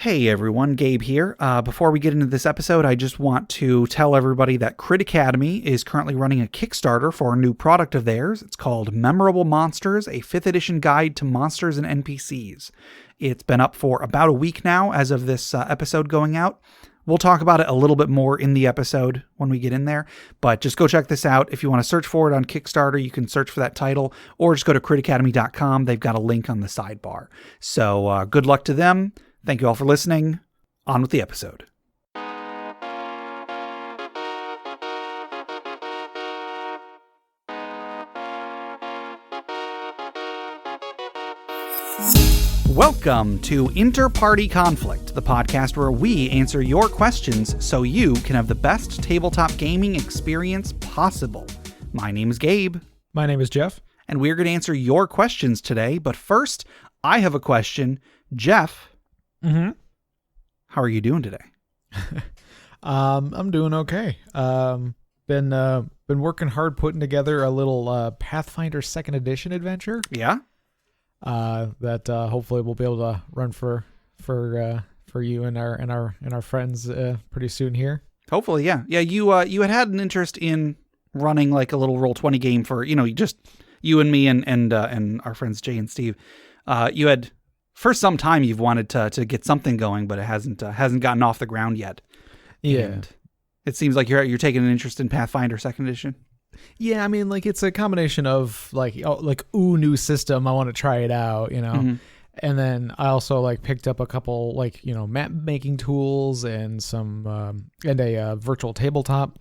Hey everyone, Gabe here. Before we get into this episode, I just want to tell everybody that Crit Academy is currently running a Kickstarter for a new product of theirs. It's called Memorable Monsters, a 5th edition guide to monsters and NPCs. It's been up for about a week now as of this episode going out. We'll talk about it a little bit more in the episode when we get in there, but just go check this out. If you want to search for it on Kickstarter, you can search for that title, or just go to critacademy.com. They've got a link on the sidebar. So good luck to them. Thank you all for listening. On with the episode. Welcome to InterPartyConflict, the podcast where we answer your questions so you can have the best tabletop gaming experience possible. My name is Gabe. My name is Jeff. And we're going to answer your questions today. But first, I have a question. Jeff, how are you doing today? I'm doing okay. Been working hard putting together a little Pathfinder 2nd Edition adventure. Yeah. That hopefully we'll be able to run for you and our friends pretty soon here. Hopefully, yeah. Yeah, you had an interest in running like a little Roll20 game for, just you and me and our friends Jay and Steve. You had for some time you've wanted to get something going, but it hasn't gotten off the ground yet. Yeah. And it seems like you're taking an interest in Pathfinder 2nd Edition. Yeah, I mean, like it's a combination of new system. I want to try it out, And then I also picked up a couple map making tools and some and a virtual tabletop.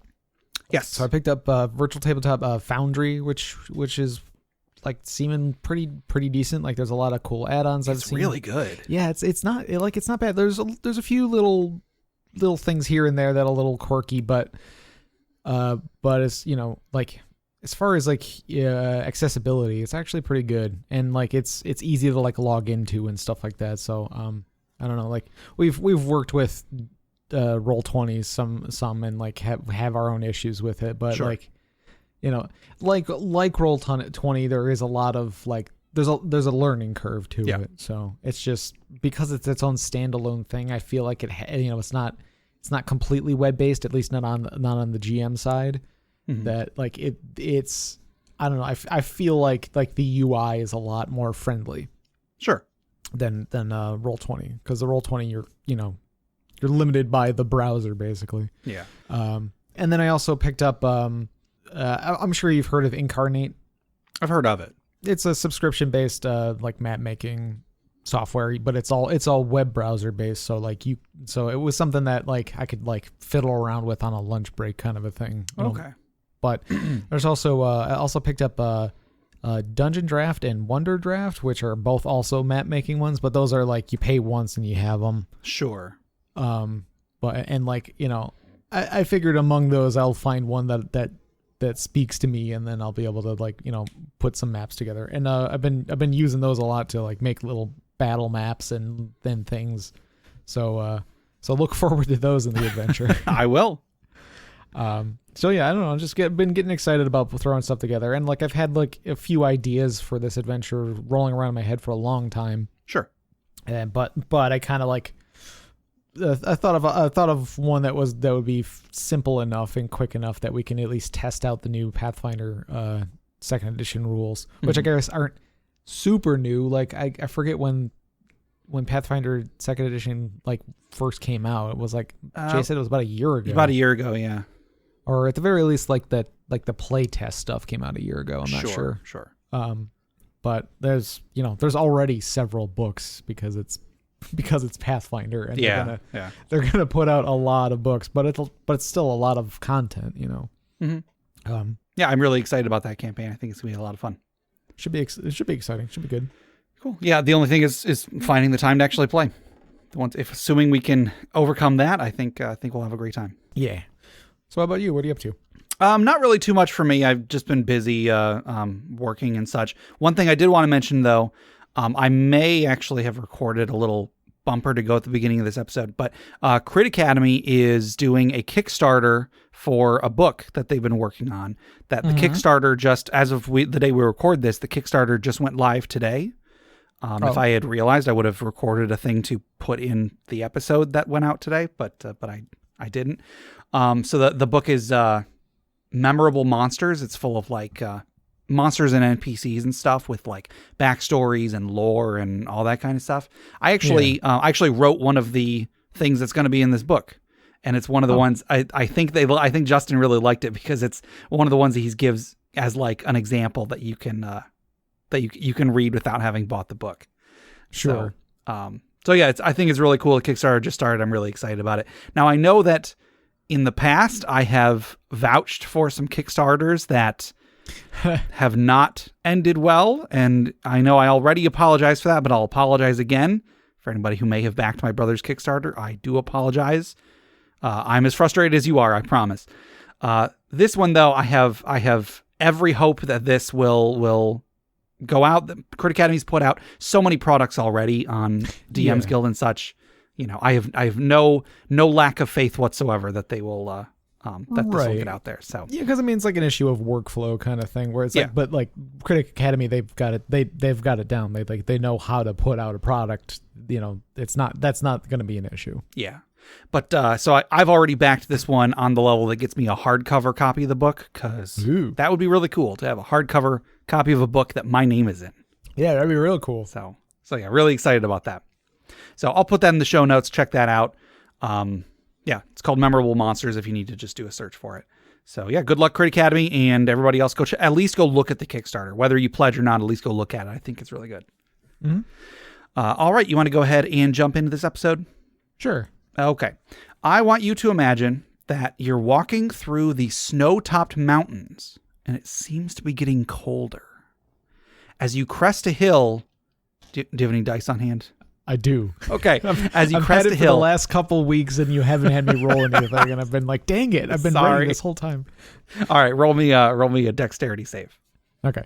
Yes. So I picked up virtual tabletop Foundry, which is seeming pretty decent. There's a lot of cool add-ons I've seen. It's really good. Yeah, it's not bad. There's a few little things here and there that are a little quirky, but it's as far as accessibility, it's actually pretty good, and it's easy to log into and stuff like that. So I don't know, we've worked with Roll20 some and have our own issues with it, but sure. Roll20, there is a lot of there's a learning curve to it. So it's just because it's its own standalone thing. I feel like it's not completely web based, at least not on the GM side. Mm-hmm. That it's I don't know. I feel like the UI is a lot more friendly. Sure. Than Roll20, because the Roll20 you're limited by the browser basically. Yeah. And then I also picked up I'm sure you've heard of Incarnate. I've heard of it. It's a subscription based map making software, but it's all web browser based. So so it was something that I could fiddle around with on a lunch break kind of a thing. Okay. But there's also I also picked up Dungeon Draft and Wonder Draft, which are both also map making ones, but those are you pay once and you have them. Sure. I figured among those I'll find one that speaks to me, and then I'll be able to put some maps together. And I've been using those a lot to make little battle maps and then things. So look forward to those in the adventure. I will. So yeah, I don't know. I've just been getting excited about throwing stuff together, and I've had a few ideas for this adventure rolling around in my head for a long time. Sure. But I kind of I thought of one that would be simple enough and quick enough that we can at least test out the new Pathfinder 2nd Edition rules, which I guess aren't super new. I forget when Pathfinder 2nd Edition first came out. It was Jay said it was about a year ago. About a year ago, yeah. Or at the very least, the play test stuff came out a year ago. I'm not sure. Sure. But there's already several books because it's Pathfinder, and they're gonna put out a lot of books, but it's still a lot of content, Mm-hmm. Yeah, I'm really excited about that campaign. I think it's gonna be a lot of fun. It should be exciting. Should be good. Cool. Yeah, the only thing is finding the time to actually play. Assuming we can overcome that, I think we'll have a great time. Yeah. So how about you? What are you up to? Not really too much for me. I've just been busy working and such. One thing I did want to mention, though, I may actually have recorded a little bumper to go at the beginning of this episode, but Crit Academy is doing a Kickstarter for a book that they've been working on. That the Kickstarter just, as of the day we record this, the Kickstarter just went live today. If I had realized, I would have recorded a thing to put in the episode that went out today, but I didn't. So the book is Memorable Monsters. It's full of like monsters and NPCs and stuff with like backstories and lore and all that kind of stuff. I actually wrote one of the things that's going to be in this book, and it's one of the ones I think Justin really liked it because it's one of the ones that he gives as like an example that you can you can read without having bought the book. Sure. So yeah, I think it's really cool. The Kickstarter just started. I'm really excited about it. Now I know that in the past I have vouched for some Kickstarters that have not ended well, and I know I already apologize for that, but I'll apologize again for anybody who may have backed my brother's Kickstarter. I do apologize. I'm as frustrated as you are, I promise. This one though, I have every hope that this will go out. The Crit Academy's put out so many products already on DM's Guild and such. You know, I have no lack of faith whatsoever that they will that this will get out there. So yeah, because I mean it's like an issue of workflow kind of thing where it's like, but like Critic Academy, they've got it down. They know how to put out a product. You know, that's not going to be an issue. Yeah. But so I've already backed this one on the level that gets me a hardcover copy of the book, because that would be really cool to have a hardcover copy of a book that my name is in. Yeah, that'd be real cool. So yeah, really excited about that. So I'll put that in the show notes. Check that out. Yeah, it's called Memorable Monsters if you need to just do a search for it. So yeah, good luck, Crit Academy, and everybody else. At least go look at the Kickstarter. Whether you pledge or not, at least go look at it. I think it's really good. Mm-hmm. All right, you want to go ahead and jump into this episode? Sure. Okay. I want you to imagine that you're walking through the snow-topped mountains, and it seems to be getting colder. As you crest a hill... Do you have any dice on hand? I do. Okay. As you I've crest had a it hill... for the last couple weeks, and you haven't had me roll anything, and I've been like, dang it, I've been writing this whole time. All right, roll me a dexterity save. Okay.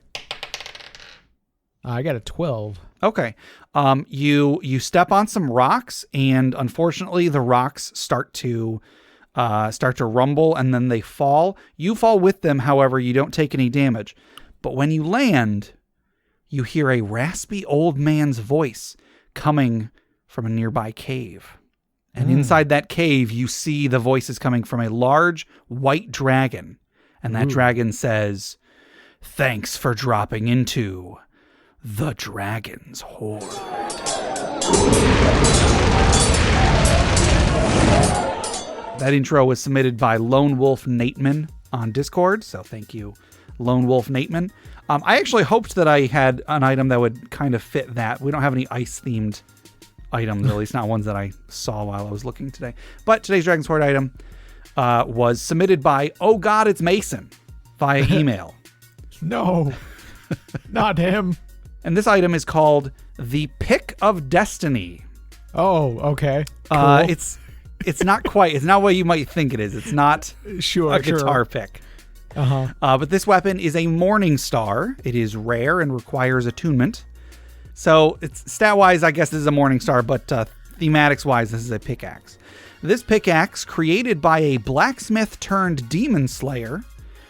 I got a 12. Okay. You step on some rocks, and unfortunately the rocks start to rumble, and then they fall. You fall with them, however, you don't take any damage. But when you land, you hear a raspy old man's voice coming from a nearby cave. And inside that cave, you see the voices coming from a large white dragon. And that dragon says, "Thanks for dropping into the Dragon's Horde." That intro was submitted by Lone Wolf Nateman on Discord, so thank you, Lone Wolf Nateman. I actually hoped that I had an item that would kind of fit that. We don't have any ice-themed items, or at least not ones that I saw while I was looking today. But today's Dragon's Horde item was submitted by Oh God, It's Mason via email. No, not him. And this item is called the Pick of Destiny. Oh, okay. Cool. It's not quite. It's not what you might think it is. It's not a guitar pick. But this weapon is a Morning Star. It is rare and requires attunement. So it's stat-wise, I guess this is a Morning Star, but thematics-wise, this is a pickaxe. This pickaxe, created by a blacksmith turned demon slayer,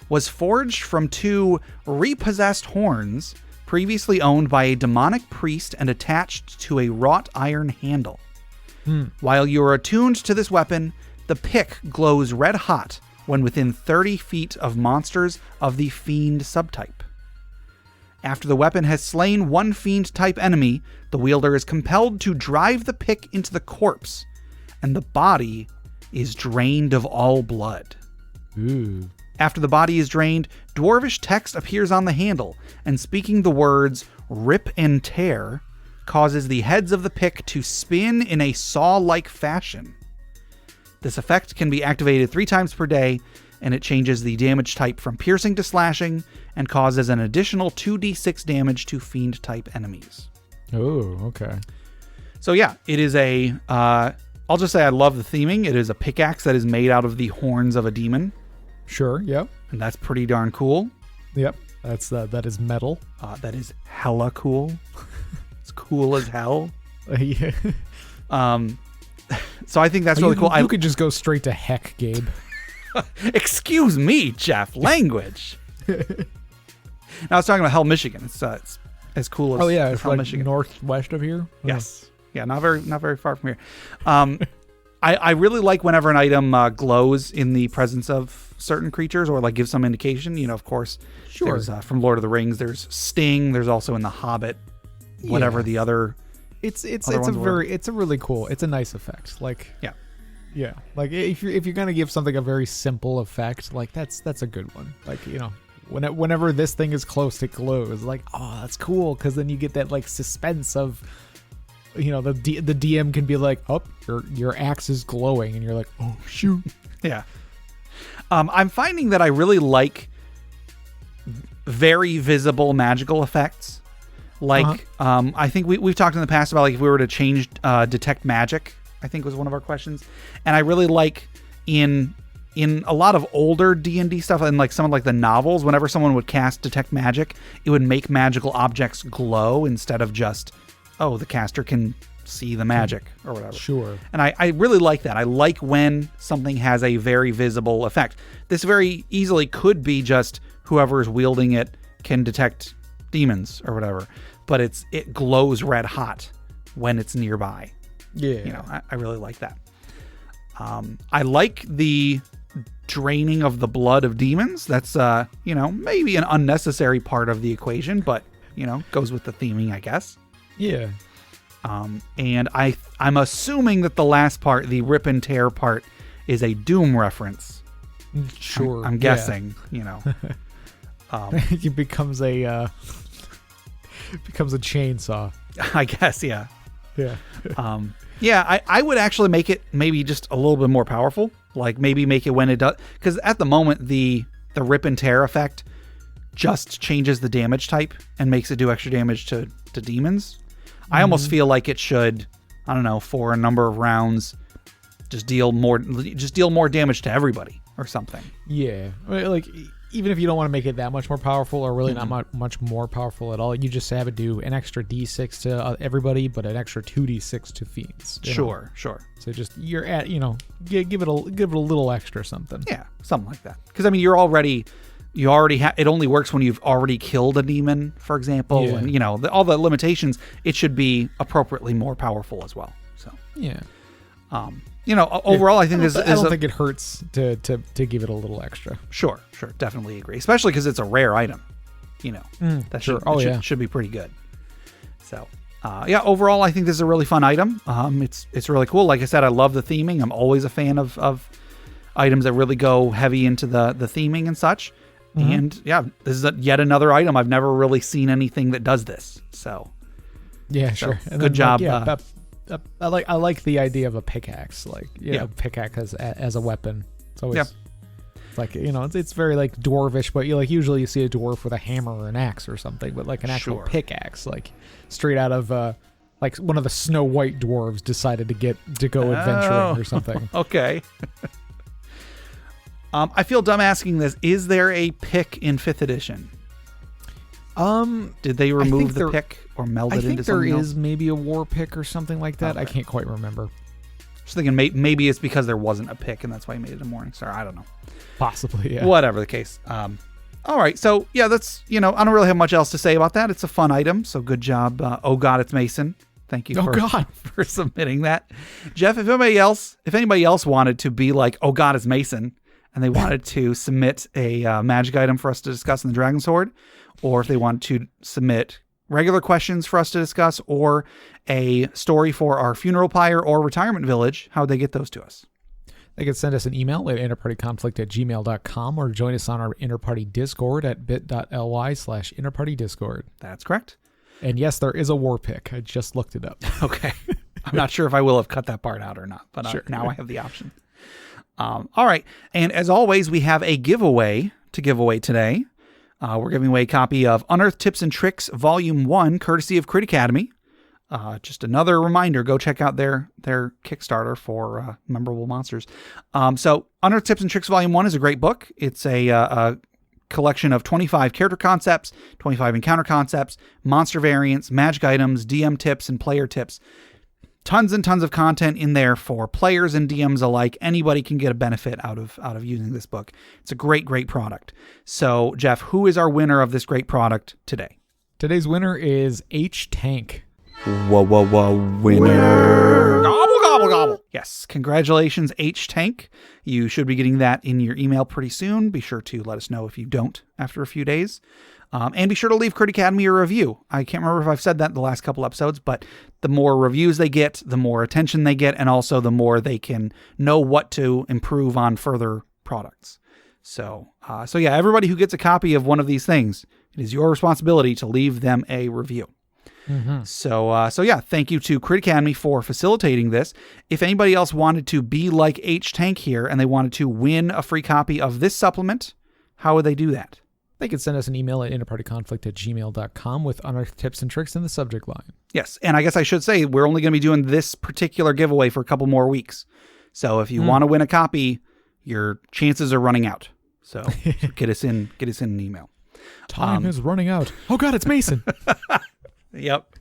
was forged from 2 repossessed horns previously owned by a demonic priest and attached to a wrought iron handle. While you are attuned to this weapon, the pick glows red hot when within 30 feet of monsters of the Fiend subtype. After the weapon has slain one Fiend-type enemy, the wielder is compelled to drive the pick into the corpse, and the body is drained of all blood. Ooh. After the body is drained, dwarvish text appears on the handle, and speaking the words "rip and tear" causes the heads of the pick to spin in a saw-like fashion. This effect can be activated 3 times per day, and it changes the damage type from piercing to slashing, and causes an additional 2d6 damage to Fiend-type enemies. Oh, okay. So yeah, it is a... I'll just say I love the theming. It is a pickaxe that is made out of the horns of a demon. Sure, yep. And that's pretty darn cool. Yep, that is metal. That is hella cool. It's cool as hell. Yeah. So I think that's really cool. You could just go straight to heck, Gabe. Excuse me, Jeff. Language. Now I was talking about Hell, Michigan. It's as cool as Oh yeah, as it's Hell, like Michigan. northwest of here. Yes. Yeah, not very far from here. I really like whenever an item glows in the presence of certain creatures or like gives some indication. You know, of course, Sure. there's from Lord of the Rings, there's Sting. There's also in The Hobbit, whatever Yeah. the other. It's Other a ones were- it's a really cool. It's a nice effect. Like Yeah. yeah. Like if you're gonna give something a very simple effect, like that's a good one. Like whenever this thing is close, it glows. Like oh, that's cool because then you get that like suspense of. The DM can be like, oh, your axe is glowing, and you're like, oh shoot. Yeah. I'm finding that I really like very visible magical effects. Like, I think we've talked in the past about like if we were to change detect magic, I think was one of our questions. And I really like in a lot of older D&D stuff and like some of like the novels, whenever someone would cast detect magic, it would make magical objects glow instead of just, oh, the caster can see the magic or whatever. Sure. And I really like that. I like when something has a very visible effect. This very easily could be just whoever is wielding it can detect demons or whatever, but it glows red hot when it's nearby. Yeah. I really like that. I like the draining of the blood of demons. That's maybe an unnecessary part of the equation, but goes with the theming, I guess. Yeah. And I'm assuming that the last part, the rip and tear part, is a Doom reference. Sure. I'm guessing. It becomes a chainsaw. I guess, yeah. Yeah. I would actually make it maybe just a little bit more powerful. Like maybe make it when it does, because at the moment the rip and tear effect just changes the damage type and makes it do extra damage to demons. I almost feel like it should, I don't know, for a number of rounds, just deal more damage to everybody or something. Yeah. Like even if you don't want to make it that much more powerful or really not much more powerful at all, you just have it do an extra D6 to everybody, but an extra 2D6 to fiends. Sure. So just you're at, give it a little extra something. Yeah, something like that. Because I mean, you already have, it only works when you've already killed a demon, for example, and all the limitations. It should be appropriately more powerful as well. So yeah. Overall, I think I don't think it hurts to give it a little extra. Sure, definitely agree. Especially because it's a rare item. That should be pretty good. So, overall, I think this is a really fun item. It's really cool. Like I said, I love the theming. I'm always a fan of items that really go heavy into the theming and such. And this is yet another item. I've never really seen anything that does this. So, sure. And good job. I like the idea of a pickaxe, pickaxe as a weapon. It's always it's like it's very like dwarvish, but usually you see a dwarf with a hammer or an axe or something, but like an actual pickaxe, like straight out of like one of the Snow White dwarves decided to go adventuring or something. Okay. I feel dumb asking this. Is there a pick in 5th edition? Did they remove the pick or meld it into something else? I think there is maybe a war pick or something like that. Okay. I can't quite remember. Just thinking maybe it's because there wasn't a pick and that's why he made it a Morningstar. I don't know. Possibly, yeah. Whatever the case. All right. So, that's, I don't really have much else to say about that. It's a fun item. So good job. Oh, God, it's Mason. Thank you for submitting that. Jeff, if anybody else wanted to be like, oh, God, it's Mason, and they wanted to submit a magic item for us to discuss in the Dragon Sword, or if they want to submit regular questions for us to discuss, or a story for our funeral pyre or retirement village, how would they get those to us? They can send us an email at interpartyconflict@gmail.com or join us on our Interparty Discord at bit.ly/interpartydiscord. That's correct. And yes, there is a war pick. I just looked it up. Okay. I'm not sure if I will have cut that part out or not, but sure. Now I have the option. All right. And as always, we have a giveaway to give away today. We're giving away a copy of Unearthed Tips and Tricks Volume 1, courtesy of Crit Academy. Just another reminder, go check out their Kickstarter for Memorable Monsters. So Unearthed Tips and Tricks Volume 1 is a great book. It's a collection of 25 character concepts, 25 encounter concepts, monster variants, magic items, DM tips, and player tips. Tons and tons of content in there for players and DMs alike. Anybody can get a benefit out of using this book. It's a great, great product. So, Jeff, who is our winner of this great product today? Today's winner is H Tank. Whoa, whoa, whoa, winner. Gobble, gobble, gobble. Yes, congratulations, H Tank. You should be getting that in your email pretty soon. Be sure to let us know if you don't after a few days. And be sure to leave Crit Academy a review. I can't remember if I've said that in the last couple episodes, but the more reviews they get, the more attention they get, and also the more they can know what to improve on further products. So yeah, everybody who gets a copy of one of these things, it is your responsibility to leave them a review. Mm-hmm. So yeah, thank you to Crit Academy for facilitating this. If anybody else wanted to be like H Tank here and they wanted to win a free copy of this supplement, how would they do that? They could send us an email at InterPartyConflict@gmail.com with unearthed tips and tricks in the subject line. Yes, and I guess I should say we're only going to be doing this particular giveaway for a couple more weeks. So if you want to win a copy, your chances are running out. So get us in an email. Time is running out. Oh God, it's Mason. Yep.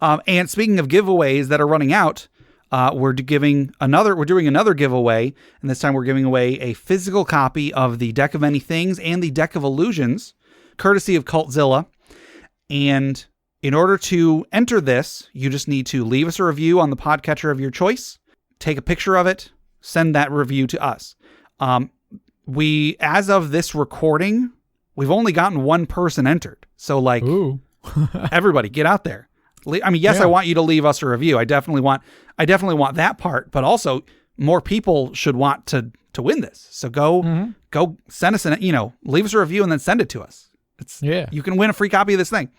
And speaking of giveaways that are running out, we're doing another giveaway, and this time we're giving away a physical copy of the Deck of Many Things and the Deck of Illusions, courtesy of Cultzilla. And in order to enter this, you just need to leave us a review on the podcatcher of your choice, take a picture of it, send that review to us. As of this recording, we've only gotten one person entered. So like, everybody get out there. I mean, yes, yeah. I want you to leave us a review. I definitely want that part, but also more people should want to win this. So go send us leave us a review and then send it to us. You can win a free copy of this thing.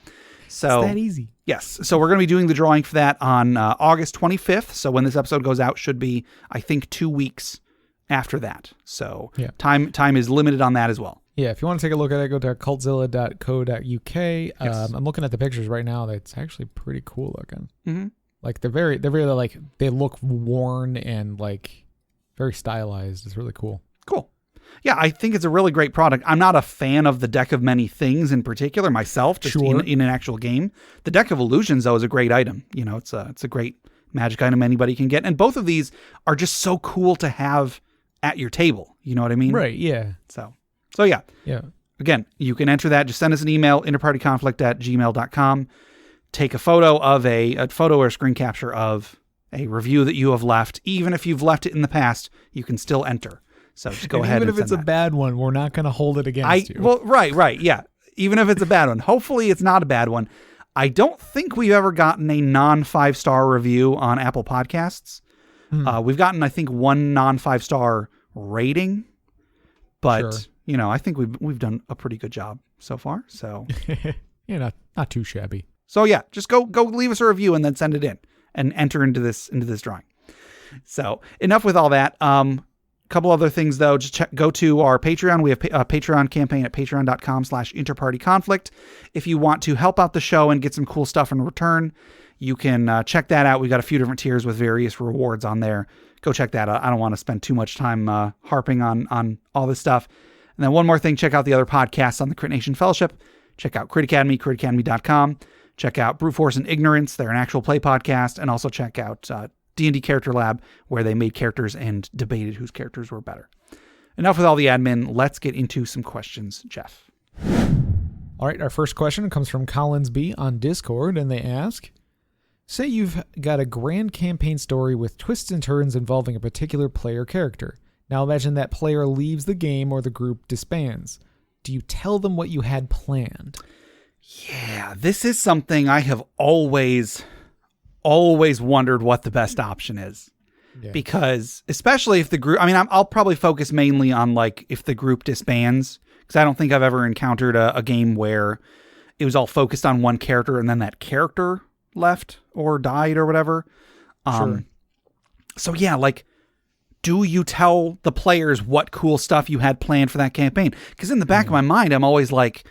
So it's that easy. Yes. So we're going to be doing the drawing for that on August 25th. So when this episode goes out should be, I think, 2 weeks after that. So time is limited on that as well. Yeah, if you want to take a look at it, go to cultzilla.co.uk. Yes. I'm looking at the pictures right now. It's actually pretty cool looking. Mm-hmm. Like they're very like they look worn and like very stylized. It's really cool. Cool. Yeah, I think it's a really great product. I'm not a fan of the Deck of Many Things in particular myself, just in an actual game. The Deck of Illusions though is a great item. You know, it's a great Magic item anybody can get, and both of these are just so cool to have at your table. You know what I mean? Right. Yeah. So yeah. Again, you can enter that. Just send us an email, interpartyconflict@gmail.com. Take a photo of a photo or a screen capture of a review that you have left. Even if you've left it in the past, you can still enter. So just go ahead. Even if it's a bad one, we're not going to hold it against you. Well, right. Yeah. Even if it's a bad one. Hopefully it's not a bad one. I don't think we've ever gotten a non-5-star review on Apple Podcasts. We've gotten, I think, one non-5-star rating, but I think we've done a pretty good job so far. So not too shabby. So yeah, just go leave us a review and then send it in and enter into this drawing. So enough with all that. Couple other things though, just go to our Patreon. We have a Patreon campaign at patreon.com/InterPartyConflict. If you want to help out the show and get some cool stuff in return, you can check that out. We've got a few different tiers with various rewards on there. Go check that out. I don't want to spend too much time harping on all this stuff. And then one more thing, check out the other podcasts on the Crit Nation Fellowship. Check out Crit Academy, critacademy.com. Check out Brute Force and Ignorance. They're an actual play podcast. And also check out D&D Character Lab, where they made characters and debated whose characters were better. Enough with all the admin. Let's get into some questions, Jeff. All right, our first question comes from Collins B on Discord, and they ask, say you've got a grand campaign story with twists and turns involving a particular player character. Now imagine that player leaves the game or the group disbands. Do you tell them what you had planned? Yeah, this is something I have always wondered what the best option is. Yeah. Because especially if the group, I'll probably focus mainly on like if the group disbands, because I don't think I've ever encountered a game where it was all focused on one character and then that character left or died or whatever. Sure. So yeah, like, do you tell the players what cool stuff you had planned for that campaign? Because in the back of my mind, I'm always like,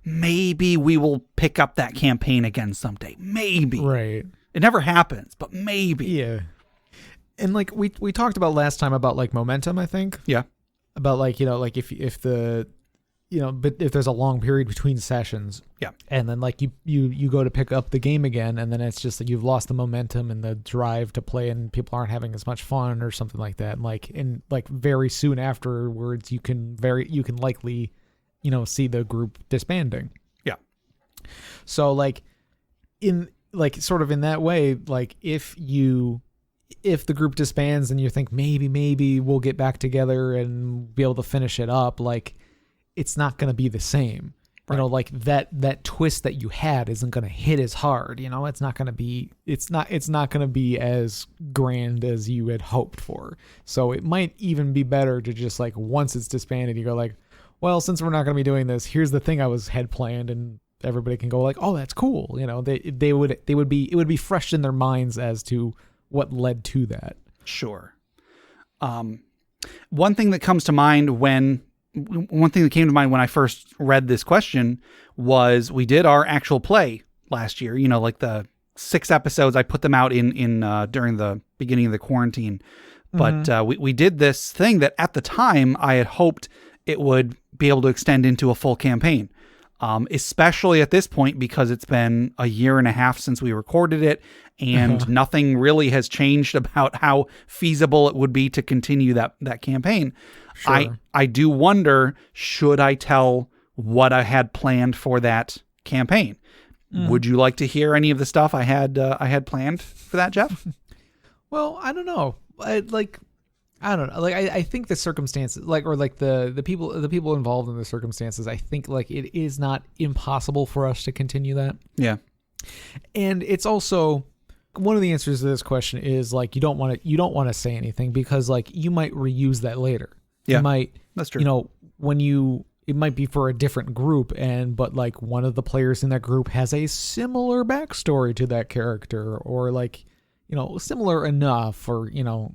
maybe we will pick up that campaign again someday. Maybe. Right. It never happens, but maybe. Yeah. And like we talked about last time about like momentum, I think. Yeah. About like, like if the, but if there's a long period between sessions. Yeah. And then like you go to pick up the game again, and then it's just that you've lost the momentum and the drive to play, and people aren't having as much fun or something like that. And like very soon afterwards, you can likely see the group disbanding. Yeah. So like in like sort of in that way, like if the group disbands and you think maybe we'll get back together and be able to finish it up, like it's not going to be the same. Right. You know, like that twist that you had isn't going to hit as hard, you know, it's not going to be as grand as you had hoped for. So it might even be better to just like, once it's disbanded, you go like, well, since we're not going to be doing this, here's the thing had planned, and everybody can go like, oh, that's cool. You know, it would be fresh in their minds as to what led to that. Sure. One thing that comes to mind when I first read this question was we did our actual play last year, you know, like the 6 episodes. I put them out in during the beginning of the quarantine, but we did this thing that at the time I had hoped it would be able to extend into a full campaign. Especially at this point, because it's been a year and a half since we recorded it, and nothing really has changed about how feasible it would be to continue that campaign. Sure. I do wonder, should I tell what I had planned for that campaign? Would you like to hear any of the stuff I had planned for that, Jeff? Well, I don't know. I don't know. Like I think the circumstances, like, or like the people involved in the circumstances, I think like it is not impossible for us to continue that. Yeah. And it's also one of the answers to this question is like you don't want to say anything, because like you might reuse that later. Yeah. You might, that's true. You know, it might be for a different group, but like one of the players in that group has a similar backstory to that character, or like, you know, similar enough, or, you know,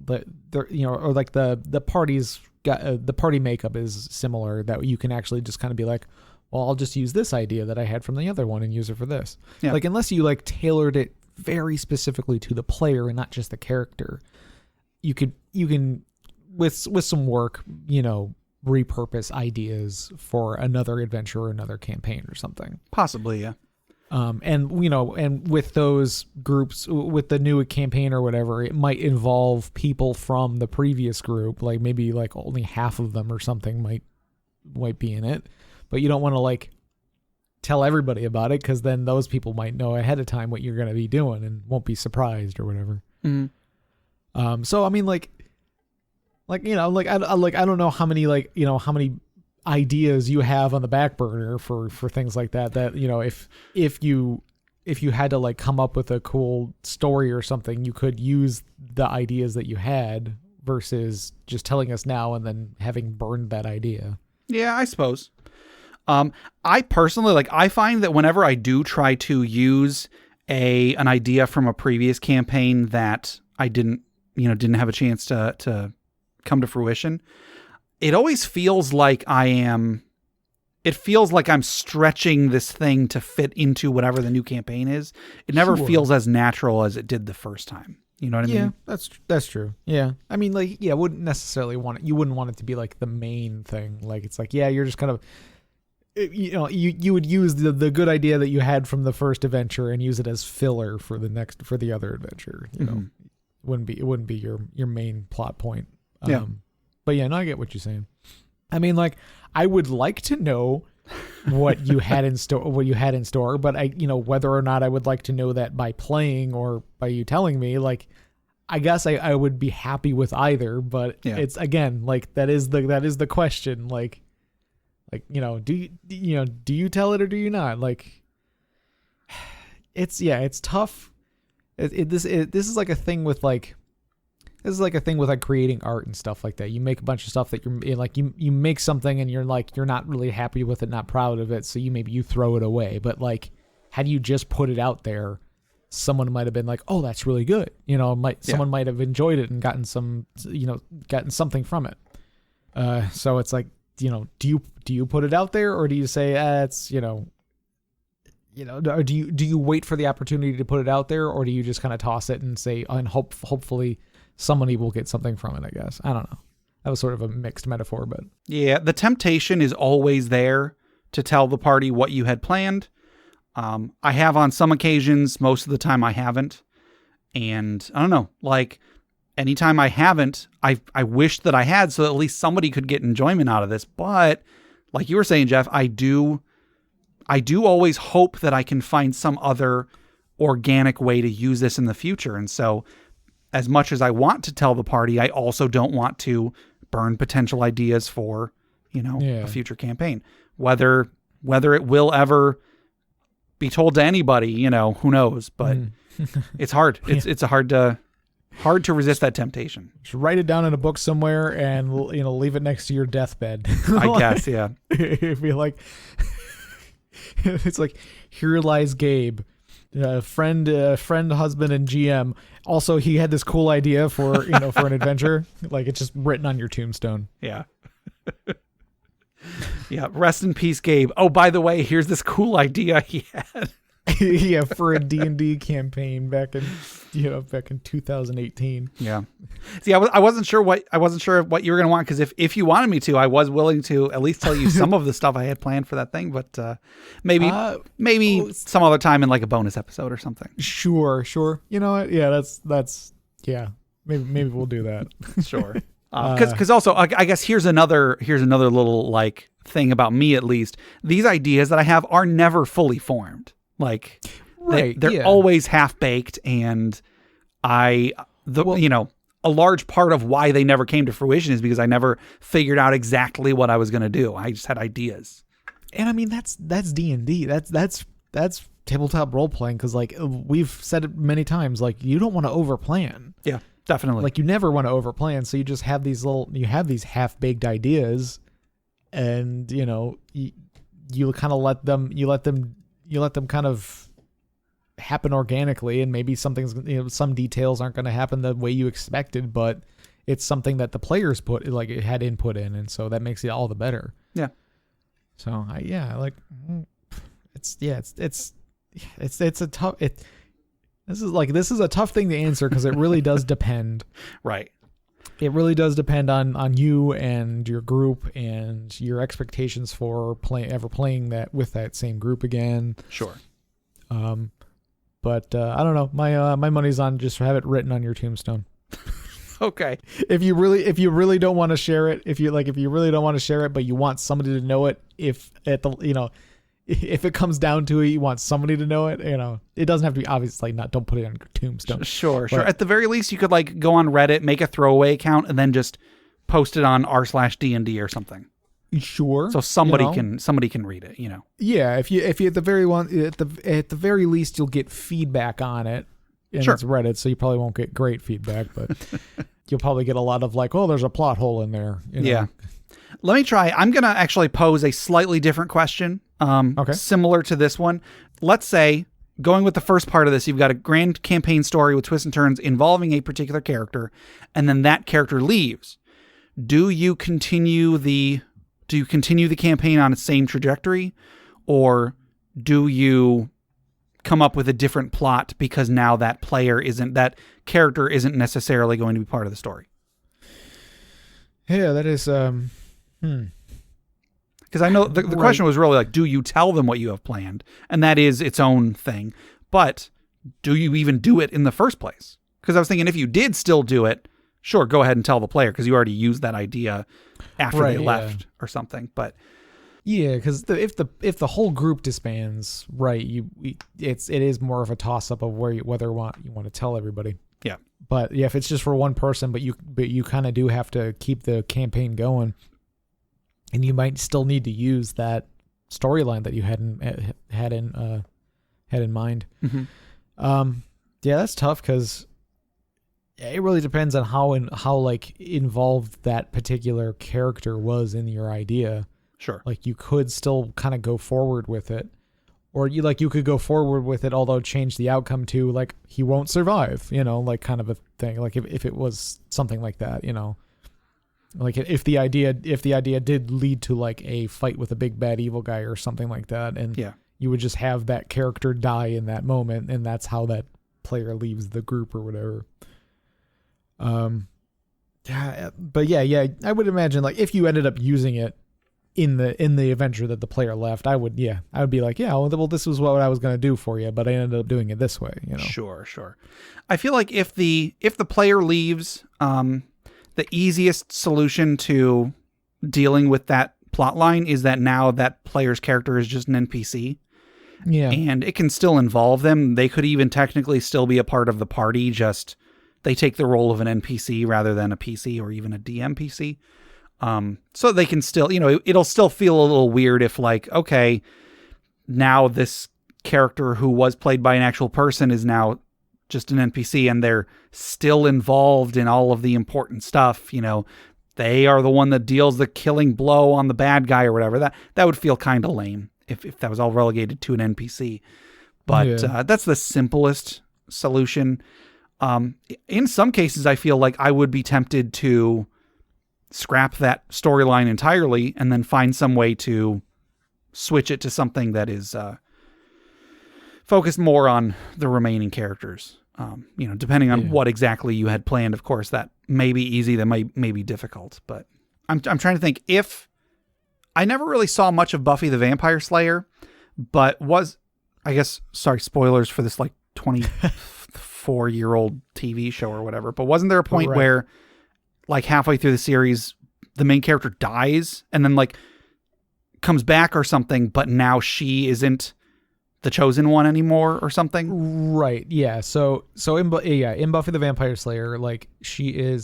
or like the party's got the party makeup is similar that you can actually just kind of be like, well, I'll just use this idea that I had from the other one and use it for this. Yeah. Like, unless you like tailored it very specifically to the player and not just the character, you can with some work, you know, repurpose ideas for another adventure or another campaign or something. Possibly, yeah. And you know, and with those groups, with the new campaign or whatever, it might involve people from the previous group, like maybe like only half of them or something might be in it, but you don't want to like tell everybody about it, because then those people might know ahead of time what you're going to be doing and won't be surprised or whatever. Mm-hmm. So I mean, like you know, like I don't know how many ideas you have on the back burner for things like that, you know, if you had to like come up with a cool story or something, you could use the ideas that you had versus just telling us now and then having burned that idea. Yeah, I suppose. I personally, like, I find that whenever I do try to use an idea from a previous campaign that I didn't have a chance to come to fruition, it always feels like I'm stretching this thing to fit into whatever the new campaign is. It never feels as natural as it did the first time. You know what I mean? Yeah, that's true. Yeah. I mean, like, yeah, wouldn't necessarily you wouldn't want it to be like the main thing. Like, it's like, yeah, you're just kind of, you know, you would use the good idea that you had from the first adventure and use it as filler for the other adventure. You know, it wouldn't be your main plot point. Yeah. But yeah, no, I get what you're saying. I mean, like, I would like to know what you had in store, but whether or not I would like to know that by playing or by you telling me, like, I guess I would be happy with either, but it's, again, like, that is the question. Like, you know, do you tell it or do you not? Like, it's tough. This is like a thing with like, creating art and stuff like that. You make a bunch of stuff that you're like, you make something and you're not really happy with it, not proud of it. So you throw it away. But like, had you just put it out there, someone might have been like, oh, that's really good. You know, someone might have enjoyed it and gotten something from it. So it's like, you know, do you put it out there, or do you say, it's, or do you wait for the opportunity to put it out there, or do you just kind of toss it and say, and hopefully somebody will get something from it, I guess. I don't know. That was sort of a mixed metaphor, but yeah, the temptation is always there to tell the party what you had planned. I have on some occasions. Most of the time I haven't. And I don't know, like, anytime I haven't, I wish that I had, so at least somebody could get enjoyment out of this. But like you were saying, Jeff, I do I do always hope that I can find some other organic way to use this in the future. And so as much as I want to tell the party, I also don't want to burn potential ideas for, a future campaign. Whether it will ever be told to anybody, who knows, but it's hard. It's hard to resist that temptation. Just write it down in a book somewhere and, leave it next to your deathbed. I guess, yeah. It'd be like, it's like, here lies Gabe, friend, husband, and GM. Also, he had this cool idea for, for an adventure. Like, it's just written on your tombstone. Yeah. Yeah. Rest in peace, Gabe. Oh, by the way, here's this cool idea he had. Yeah, for a D&D campaign back in 2018. Yeah. See, I wasn't sure what you were going to want, because if you wanted me to, I was willing to at least tell you some of the stuff I had planned for that thing, but maybe some other time in like a bonus episode or something. Sure. You know what? Yeah, that's yeah. Maybe we'll do that. Sure. Because also, I guess here's another little like thing about me, at least. These ideas that I have are never fully formed. Like, right, they're always half baked, and a large part of why they never came to fruition is because I never figured out exactly what I was going to do. I just had ideas. And I mean, that's D&D. That's tabletop role playing, because like we've said it many times, like you don't want to overplan. Yeah, definitely. Like you never want to overplan, so you just have these half baked ideas, and you kind of let them kind of happen organically, and maybe some details aren't going to happen the way you expected, but it's something that the players had input in, and so that makes it all the better. Yeah. So it's a tough. This is a tough thing to answer, because it really does depend. Right. It really does depend on you and your group and your expectations for playing that with that same group again. Sure. But I don't know. My money's on just have it written on your tombstone. Okay. If you really don't want to share it, if you really don't want to share it, but you want somebody to know it, if it comes down to it, you want somebody to know it, it doesn't have to be obvious. Like, not, don't put it on your tombstone. Sure. At the very least, you could like go on Reddit, make a throwaway account, and then just post it on r/D&D or something. Sure. So somebody can read it, Yeah. If you at the very least, you'll get feedback on it. And sure. It's Reddit, so you probably won't get great feedback, but you'll probably get a lot of like, oh, there's a plot hole in there. Yeah. Let me try. I'm going to actually pose a slightly different question. Okay. Similar to this one. Let's say, going with the first part of this, you've got a grand campaign story with twists and turns involving a particular character, and then that character leaves. Do you continue the campaign on its same trajectory, or do you come up with a different plot because now that character isn't necessarily going to be part of the story? Yeah, that is because I know the question was really like, do you tell them what you have planned? And that is its own thing. But do you even do it in the first place? Because I was thinking, if you did still do it, sure, go ahead and tell the player, because you already used that idea after they left or something. But yeah, because if the whole group disbands, right, it is more of a toss up of whether you want to tell everybody. Yeah. But yeah, if it's just for one person, but you kind of do have to keep the campaign going, and you might still need to use that storyline that you had in mind. Mm-hmm. Yeah, that's tough, because it really depends on how like involved that particular character was in your idea. Sure. Like, you could still kind of go forward with it, or you could go forward with it, although change the outcome to like he won't survive, like kind of a thing. Like if it was something like that, like if the idea did lead to like a fight with a big bad evil guy or something like that, and you would just have that character die in that moment, and that's how that player leaves the group or whatever. But yeah, I would imagine, like, if you ended up using it in the adventure that the player left, I would be like, well, this was what I was going to do for you, but I ended up doing it this way, Sure. I feel like if the player leaves, the easiest solution to dealing with that plot line is that now that player's character is just an NPC. Yeah. And it can still involve them. They could even technically still be a part of the party, just they take the role of an NPC rather than a PC or even a DMPC. So they can still, it'll still feel a little weird if like, okay, now this character who was played by an actual person is now just an NPC and they're still involved in all of the important stuff. They are the one that deals the killing blow on the bad guy or whatever. That would feel kind of lame if that was all relegated to an NPC. But that's the simplest solution. In some cases, I feel like I would be tempted to scrap that storyline entirely and then find some way to switch it to something that is focused more on the remaining characters. Depending on what exactly you had planned, of course, that may be easy, that may be difficult. But I'm trying to think if I never really saw much of Buffy the Vampire Slayer, but sorry, spoilers for this like 24-year-old TV show or whatever. But wasn't there a point where like halfway through the series, the main character dies and then like comes back or something, but now she isn't the chosen one anymore or something? Right. Yeah. So in Buffy the Vampire Slayer, like she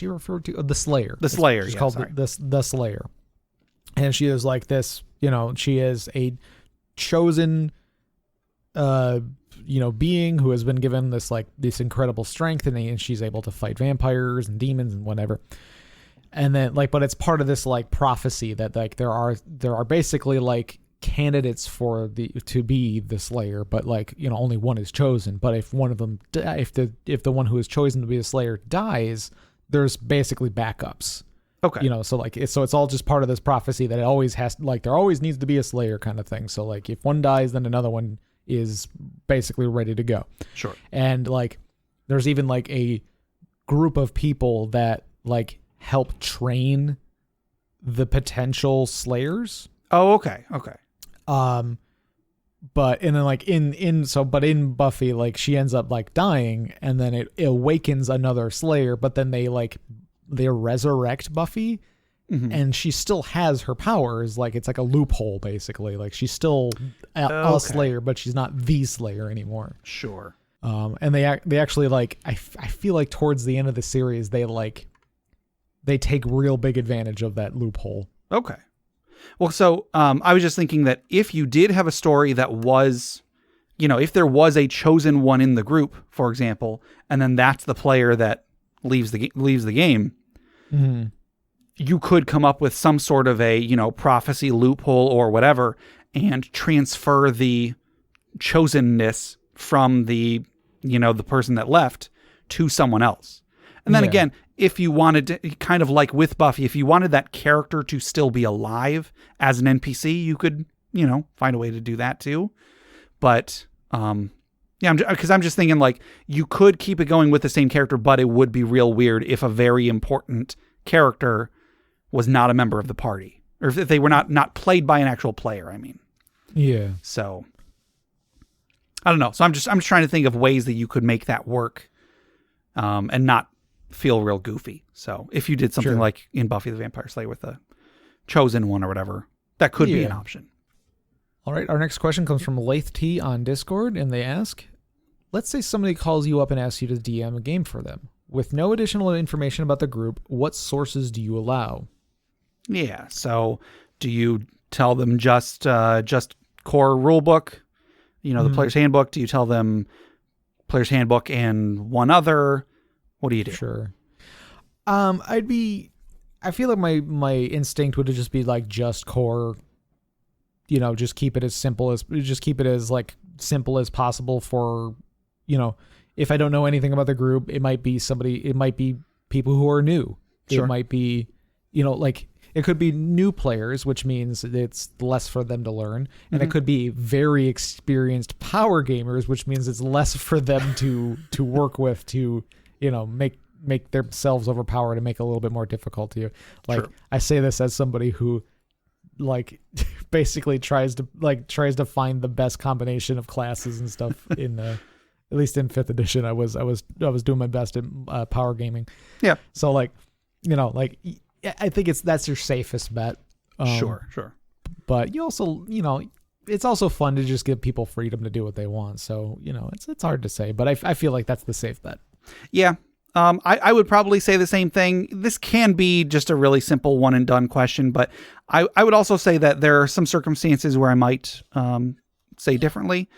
referred to the Slayer. The Slayer. She's called the Slayer. And she is like this, she is a chosen, being who has been given this incredible strength and she's able to fight vampires and demons and whatever. And then but it's part of this like prophecy that like there are basically like candidates to be the Slayer, but like, only one is chosen. But if one of them, if the one who is chosen to be the Slayer dies, there's basically backups. Okay. So like it's all just part of this prophecy that it always has, like there always needs to be a Slayer kind of thing. So like if one dies, then another one is basically ready to go. Sure. And like there's even like a group of people that like help train the potential Slayers. Oh, okay. Okay. But and then like in Buffy, like she ends up like dying and then it awakens another Slayer, but then they resurrect Buffy and she still has her powers. Like it's like a loophole basically. Like she's still a Slayer, but she's not the Slayer anymore. Sure. And they actually like, I feel like towards the end of the series, they take real big advantage of that loophole. Okay. Well, so I was just thinking that if you did have a story that was, if there was a chosen one in the group, for example, and then that's the player that leaves the game, you could come up with some sort of a, prophecy loophole or whatever and transfer the chosenness from the, the person that left to someone else. And then again, if you wanted to, kind of like with Buffy, if you wanted that character to still be alive as an NPC, you could, find a way to do that too. But, because I'm just thinking like you could keep it going with the same character, but it would be real weird if a very important character was not a member of the party, or if they were not played by an actual player. I mean, yeah. So I don't know. So I'm just trying to think of ways that you could make that work, and not feel real goofy. So if you did something like in Buffy the Vampire Slayer with a chosen one or whatever, that could be an option. All right. Our next question comes from Lath T on Discord, and they ask, let's say somebody calls you up and asks you to DM a game for them. With no additional information about the group, what sources do you allow? Yeah. So do you tell them just core rulebook, the player's handbook? Do you tell them player's handbook and one other? What do you do? Sure. I feel like my instinct would just be like just core, just keep it as simple as possible for, if I don't know anything about the group, it might be people who are new. Sure. It might be, it could be new players, which means it's less for them to learn. And it could be very experienced power gamers, which means it's less for them to work with to, make themselves overpowered and make it a little bit more difficult to you. Like, True. I say this as somebody who like basically tries to find the best combination of classes and stuff in at least in 5th edition. I was doing my best in power gaming. Yeah. So I think that's your safest bet. Sure. But you also, it's also fun to just give people freedom to do what they want. So, it's hard to say, but I feel like that's the safe bet. Yeah. I would probably say the same thing. This can be just a really simple one and done question, but I would also say that there are some circumstances where I might say differently.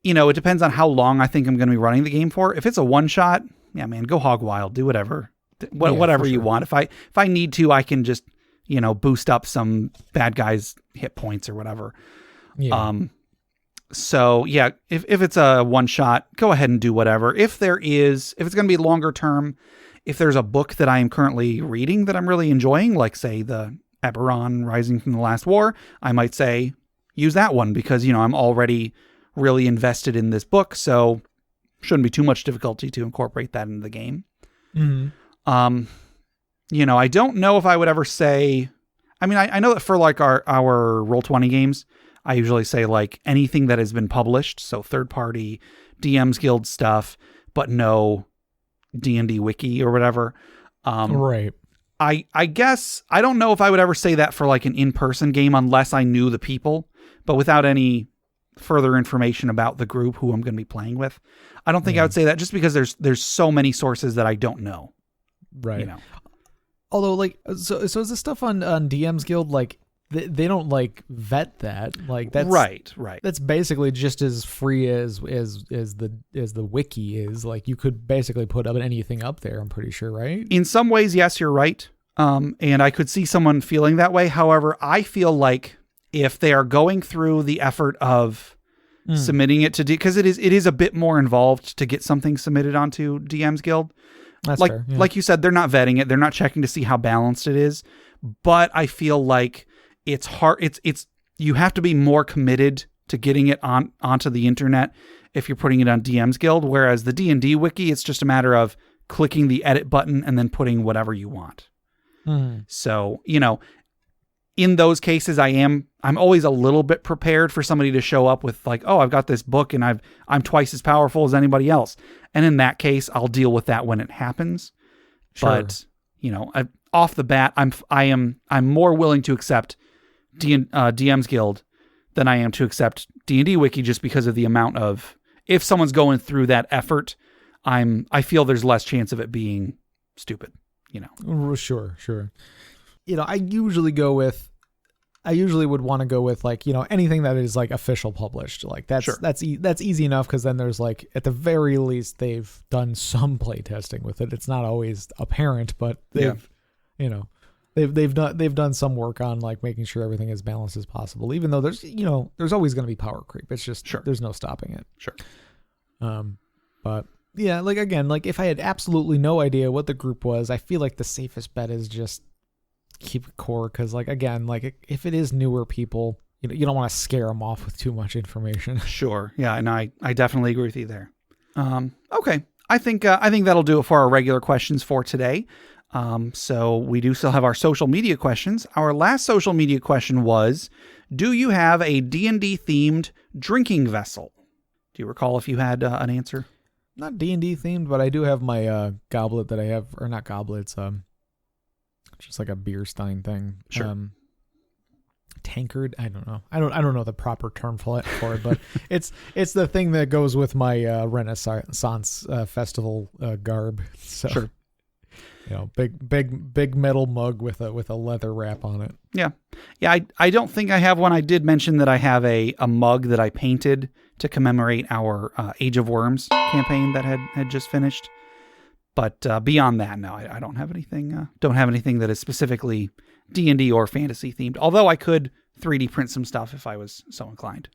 It depends on how long I think I'm going to be running the game for. If it's a one shot, yeah, man, go hog wild, do whatever, whatever you want. If I need to, I can just, boost up some bad guys' hit points or whatever. Yeah. So yeah, if it's a one shot, go ahead and do whatever. If it's going to be longer term, if there's a book that I am currently reading that I'm really enjoying, like say the Eberron Rising from the Last War, I might say use that one because, I'm already really invested in this book. So shouldn't be too much difficulty to incorporate that into the game. Mm-hmm. I don't know if I would ever say, I know that for like our Roll20 games, I usually say like anything that has been published. So third party DM's Guild stuff, but no D&D wiki or whatever. Right. I guess I don't know if I would ever say that for like an in-person game unless I knew the people, but without any further information about the group who I'm going to be playing with. I don't think I would say that just because there's so many sources that I don't know. Right. Although like, so is the stuff on DM's Guild, like they don't like vet that, like that's right. That's basically just as free as the wiki is. Like you could basically put up anything up there. I'm pretty sure, right? In some ways, yes, you're right. And I could see someone feeling that way. However, I feel like if they are going through the effort of submitting it to because it is a bit more involved to get something submitted onto DM's Guild. That's like fair, yeah. Like you said, they're not vetting it. They're not checking to see how balanced it is. But I feel like it's hard. It's you have to be more committed to getting it onto the internet if you're putting it on DM's Guild. Whereas the D&D wiki, it's just a matter of clicking the edit button and then putting whatever you want. So, in those cases, I'm always a little bit prepared for somebody to show up with like, oh, I've got this book and I'm twice as powerful as anybody else. And in that case, I'll deal with that when it happens. Sure. But, off the bat, I'm more willing to accept DM's Guild than I am to accept D&D Wiki just because of the amount of, if someone's going through that effort, I feel there's less chance of it being stupid, Sure. I usually would want to go with like, anything that is like official published. Like that's easy enough because then there's like, at the very least, they've done some play testing with it. It's not always apparent, but they've done some work on like making sure everything is balanced as possible, even though there's always going to be power creep. It's just, there's no stopping it. Sure. But yeah, like again, like if I had absolutely no idea what the group was, I feel like the safest bet is just keep it core. Cause like, again, like if it is newer people, you don't want to scare them off with too much information. Sure. Yeah. And I definitely agree with you there. Okay. I think that'll do it for our regular questions for today. So we do still have our social media questions. Our last social media question was, do you have a D&D themed drinking vessel? Do you recall if you had an answer? Not D&D themed, but I do have my goblet that I have, or not goblets, just like a beer stein thing. Sure. Tankard. I don't know. I don't know the proper term for it, but it's the thing that goes with my Renaissance festival garb. So, sure. Big metal mug with a leather wrap on it. Yeah. Yeah. I don't think I have one. I did mention that I have a mug that I painted to commemorate our Age of Worms campaign that had just finished. But beyond that, no, I don't have anything. Don't have anything that is specifically D&D or fantasy themed. Although I could 3D print some stuff if I was so inclined.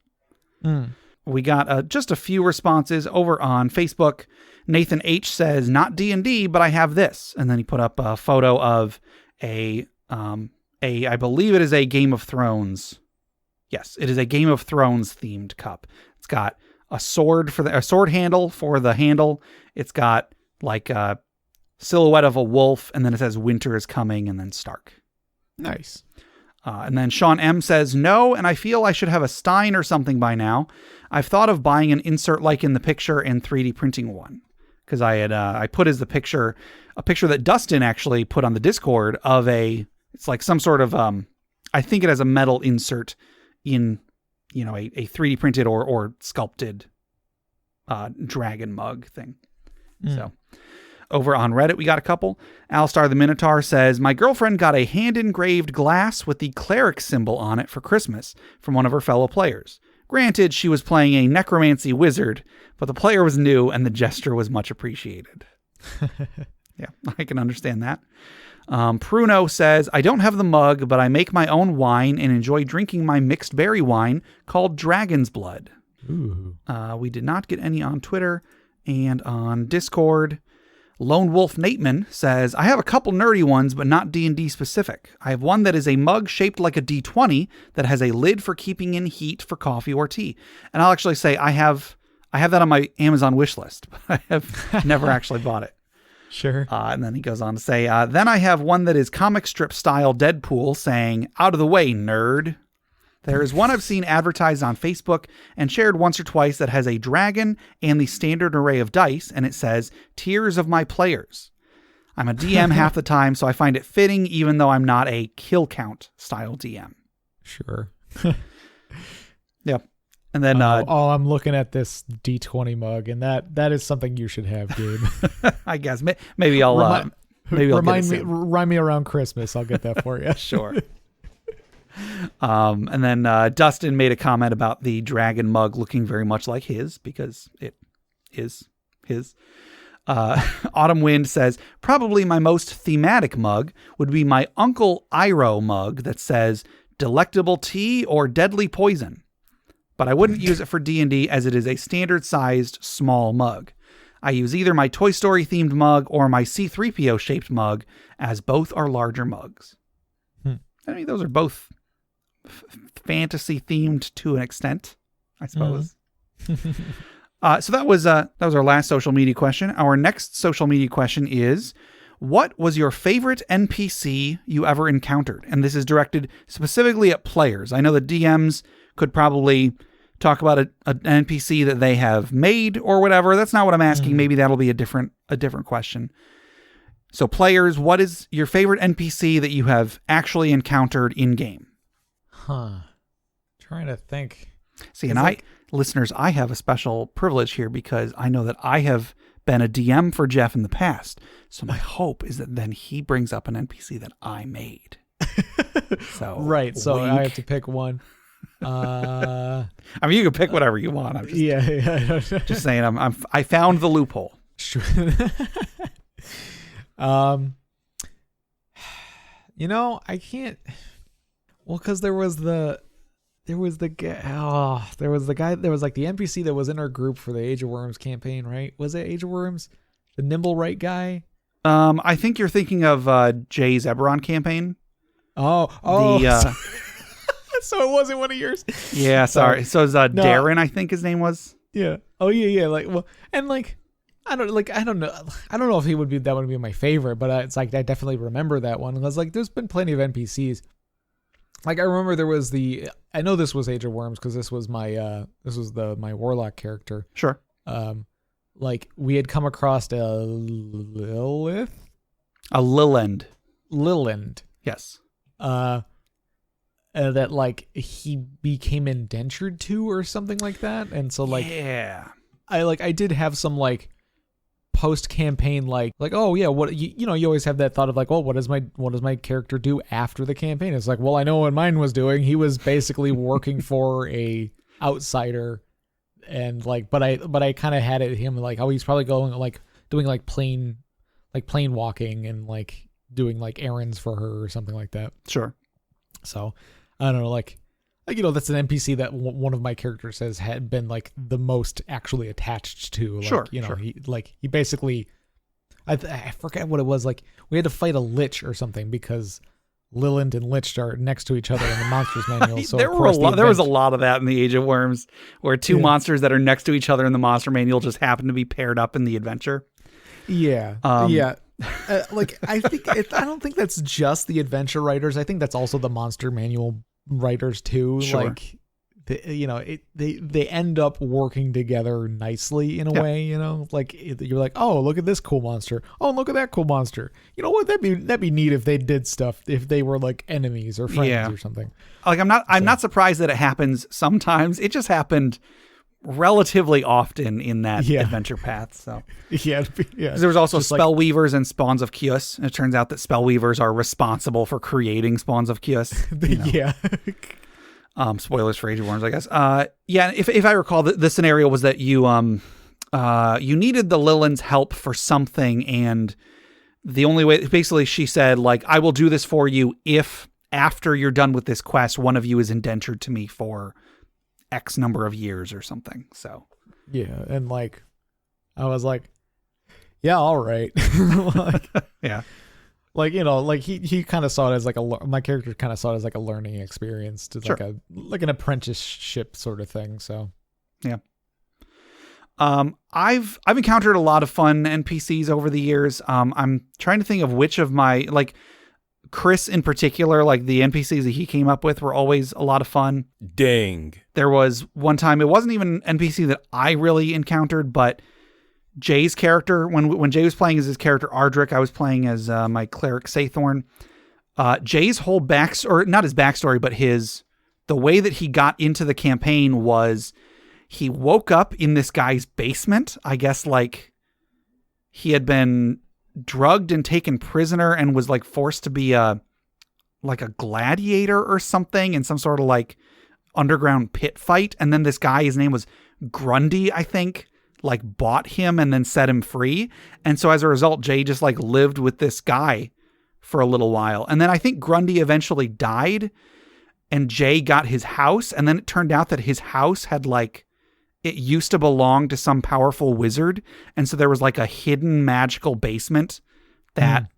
We got just a few responses over on Facebook. Nathan H says, not D&D, but I have this. And then he put up a photo of I believe it is a Game of Thrones. Yes, it is a Game of Thrones themed cup. It's got a sword a sword handle for the handle. It's got like a silhouette of a wolf, and then it says winter is coming, and then Stark. Nice. And then Sean M says, no, and I feel I should have a Stein or something by now. I've thought of buying an insert like in the picture and 3D printing one. Because I put as the picture, a picture that Dustin actually put on the Discord of it's like some sort of, I think it has a metal insert in, a 3D printed or sculpted dragon mug thing. So over on Reddit, we got a couple. Alistar the Minotaur says, my girlfriend got a hand-engraved glass with the cleric symbol on it for Christmas from one of her fellow players. Granted, she was playing a necromancy wizard, but the player was new and the gesture was much appreciated. Yeah, I can understand that. Pruno says, I don't have the mug, but I make my own wine and enjoy drinking my mixed berry wine called Dragon's Blood. Ooh. We did not get any on Twitter and on Discord. Lone Wolf Nateman says, I have a couple nerdy ones, but not D&D specific. I have one that is a mug shaped like a D20 that has a lid for keeping in heat for coffee or tea. And I'll actually say I have that on my Amazon wish list, but I have never actually bought it. Sure. And then he goes on to say, then I have one that is comic strip style Deadpool saying, out of the way, nerd. There is one I've seen advertised on Facebook and shared once or twice that has a dragon and the standard array of dice, and it says, Tears of My Players. I'm a DM half the time, so I find it fitting, even though I'm not a kill count style DM. Sure. Yep. And then... I'm looking at this D20 mug, and that is something you should have, Gabe. I guess. Maybe I'll... Remind me around Christmas. I'll get that for you. Sure. And then Dustin made a comment about the dragon mug looking very much like his, because it is his. Autumn Wind says, probably my most thematic mug would be my Uncle Iroh mug that says delectable tea or deadly poison. But I wouldn't use it for D&D as it is a standard sized small mug. I use either my Toy Story themed mug or my C-3PO shaped mug, as both are larger mugs. I mean, those are both fantasy themed to an extent, I suppose. So that was our last social media question. Our next social media question is, what was your favorite NPC you ever encountered? And this is directed specifically at players. I know the DMs could probably talk about an NPC that they have made or whatever. That's not what I'm asking. Maybe that'll be a different question. So players, what is your favorite NPC that you have actually encountered in game? Trying to think. See, and listeners, I have a special privilege here because I know that I have been a DM for Jeff in the past. So my hope is that then he brings up an NPC that I made. So right. So wink. I have to pick one. I mean, you can pick whatever you want. I'm just, yeah. Just saying, I found the loophole. Sure. I can't. Well, because there was the NPC that was in our group for the Age of Worms campaign, right? Was it Age of Worms? The Nimble Right guy? I think you're thinking of Jay's Eberron campaign. Oh. So it wasn't one of yours. Yeah, sorry. So it's Darren, I think his name was. Yeah. Oh yeah. I don't know if he would be that would be my favorite, but it's like I definitely remember that one because there's been plenty of NPCs. Like I remember there was I know this was Age of Worms because this was my my warlock character. Sure. We had come across a Lilith, a Liland. Yes. That he became indentured to or something like that, and so yeah. I did have some post campaign oh yeah, what you always have that thought of well, what does my character do after the campaign? It's well, I know what mine was doing. He was basically working for a outsider, and but I kind of had it him he's probably going doing plane walking and doing errands for her or something like that. Sure. So I don't know, that's an NPC that one of my characters had been the most actually attached to. Sure. He basically, I forget what it was. We had to fight a lich or something because Liland and Lich are next to each other in the monsters manual. So there was a lot of that in the Age of Worms, where two monsters that are next to each other in the monster manual just happen to be paired up in the adventure. Yeah. Yeah. I don't think that's just the adventure writers. I think that's also the monster manual writers too. Sure. they end up working together nicely in a way, like you're like, oh, look at this cool monster. Oh, look at that cool monster. You know what? That'd be neat if they did stuff, if they were like enemies or friends or something. Like I'm not surprised that it happens sometimes. It just happened relatively often in that adventure path. So there was also Spellweavers and Spawns of Kios. And it turns out that Spellweavers are responsible for creating Spawns of Kios. Spoilers for Age of Worms, I guess. If I recall, the scenario was that you needed the Lillin's help for something, and the only way, basically, she said, like, I will do this for you if, after you're done with this quest, one of you is indentured to me for X number of years or something. So and like, I was like, yeah, all right. Like, like he kind of saw it as like my character kind of saw it as like a learning experience, to like an apprenticeship sort of thing. So, yeah. I've encountered a lot of fun NPCs over the years. I'm trying to think of which of my, like, Chris in particular, like the NPCs that he came up with were always a lot of fun. Dang. There was one time, it wasn't even an NPC that I really encountered, but Jay's character, when Jay was playing as his character Ardrick, I was playing as my cleric Saythorn. Jay's whole backstory, not his backstory, but the way that he got into the campaign was he woke up in this guy's basement. I guess like he had been drugged and taken prisoner and was like forced to be a gladiator or something in some sort of like underground pit fight. And then this guy, his name was Grundy, I think, like bought him and then set him free. And so as a result, Jay just like lived with this guy for a little while. And then I think Grundy eventually died and Jay got his house. And then it turned out that his house had like, it used to belong to some powerful wizard. And so there was like a hidden magical basement that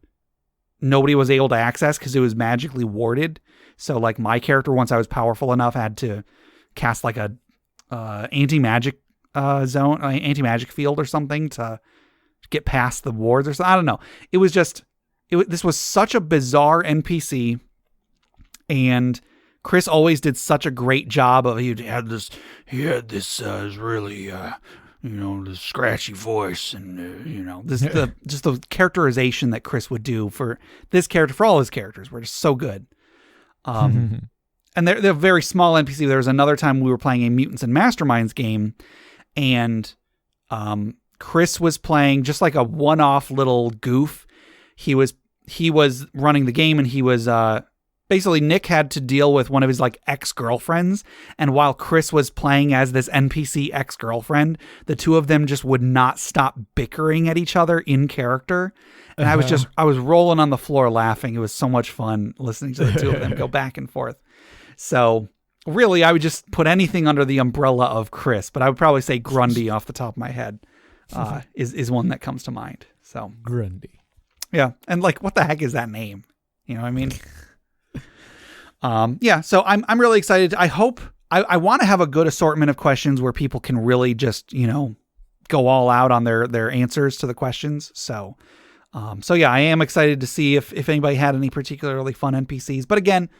nobody was able to access because it was magically warded. So like my character, once I was powerful enough, had to cast like a anti-magic zone, anti-magic field or something to get past the wards or something. I don't know. It was just, this was such a bizarre NPC, and Chris always did such a great job of, he had this really, this scratchy voice and, just the characterization that Chris would do for this character, for all his characters were just so good. And they're very small NPC. There was another time we were playing a Mutants and Masterminds game, and Chris was playing just like a one-off little goof. He was running the game, and he was basically, Nick had to deal with one of his like ex-girlfriends, and while Chris was playing as this NPC ex-girlfriend, the two of them just would not stop bickering at each other in character. And I was rolling on the floor laughing. It was so much fun listening to the two of them go back and forth. So really, I would just put anything under the umbrella of Chris, but I would probably say Grundy off the top of my head is one that comes to mind. So Grundy. Yeah. And like, what the heck is that name? You know what I mean? So I'm really excited. I hope I want to have a good assortment of questions where people can really just, go all out on their answers to the questions. So I am excited to see if anybody had any particularly fun NPCs, but again,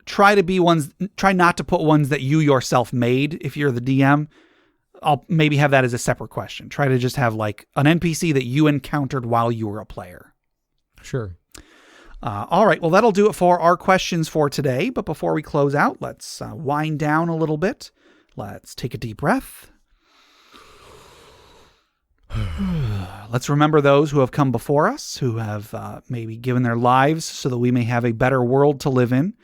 try not to put ones that you yourself made. If you're the DM, I'll maybe have that as a separate question. Try to just have like an NPC that you encountered while you were a player. Sure. All right. Well, that'll do it for our questions for today. But before we close out, let's wind down a little bit. Let's take a deep breath. Let's remember those who have come before us, who have maybe given their lives so that we may have a better world to live in,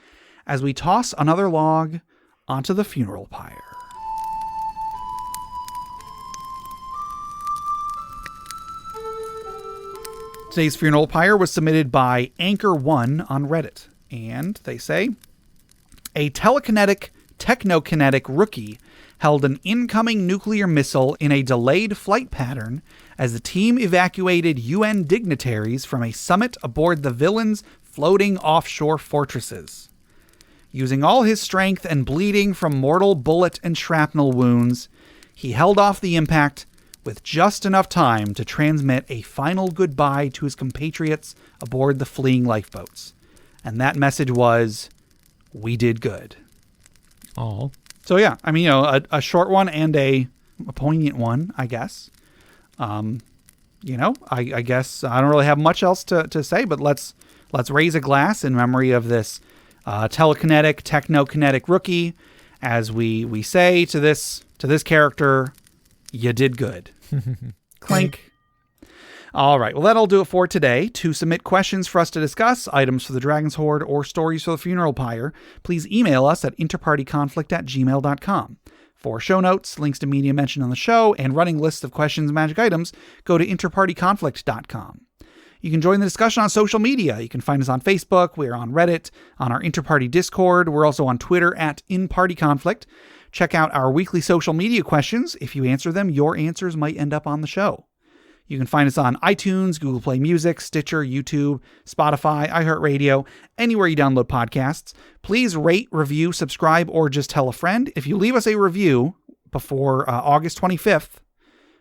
as we toss another log onto the funeral pyre. Today's funeral pyre was submitted by Anchor1 on Reddit, and they say, a telekinetic, technokinetic rookie held an incoming nuclear missile in a delayed flight pattern as the team evacuated UN dignitaries from a summit aboard the villain's floating offshore fortresses. Using all his strength and bleeding from mortal bullet and shrapnel wounds, he held off the impact with just enough time to transmit a final goodbye to his compatriots aboard the fleeing lifeboats. And that message was, we did good. Oh. So yeah, I mean, a short one and a poignant one, I guess. I guess I don't really have much else to say, but let's raise a glass in memory of this telekinetic, technokinetic rookie, as we say to this character, you did good. Clink. All right, well, that'll do it for today. To submit questions for us to discuss, items for the Dragon's Hoard, or stories for the Funeral Pyre, please email us at interpartyconflict@gmail.com. For show notes, links to media mentioned on the show, and running lists of questions and magic items, go to interpartyconflict.com. You can join the discussion on social media. You can find us on Facebook. We're on Reddit, on our Interparty Discord. We're also on Twitter at InPartyConflict. Check out our weekly social media questions. If you answer them, your answers might end up on the show. You can find us on iTunes, Google Play Music, Stitcher, YouTube, Spotify, iHeartRadio, anywhere you download podcasts. Please rate, review, subscribe, or just tell a friend. If you leave us a review before August 25th,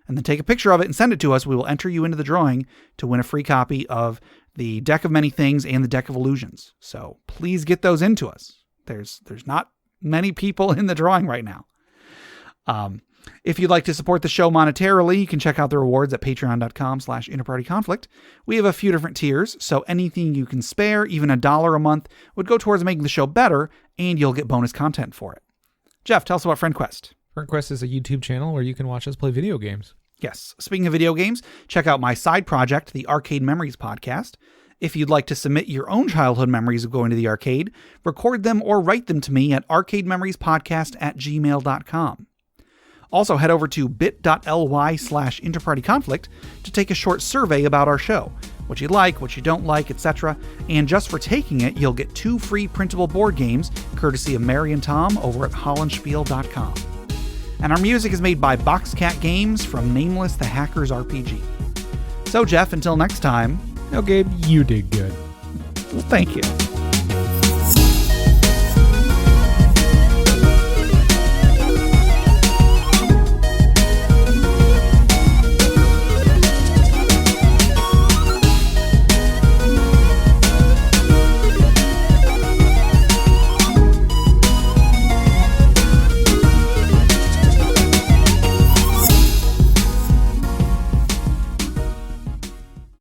and then take a picture of it and send it to us, we will enter you into the drawing to win a free copy of the Deck of Many Things and the Deck of Illusions. So please get those into us. There's not many people in the drawing right now. If you'd like to support the show monetarily, you can check out the rewards at patreon.com/interpartyconflict. We have a few different tiers, so anything you can spare, even $1 a month, would go towards making the show better, and you'll get bonus content for it. Jeff, tell us about FriendQuest. FriendQuest is a YouTube channel where you can watch us play video games. Yes. Speaking of video games, check out my side project, the Arcade Memories Podcast. If you'd like to submit your own childhood memories of going to the arcade, record them or write them to me at arcadememoriespodcast@gmail.com. Also, head over to bit.ly/interpartyconflict to take a short survey about our show, what you like, what you don't like, etc. And just for taking it, you'll get 2 free printable board games, courtesy of Mary and Tom over at hollandspiel.com. And our music is made by Boxcat Games from Nameless the Hacker's RPG. So, Jeff, until next time. No, Gabe, you did good. Well, thank you.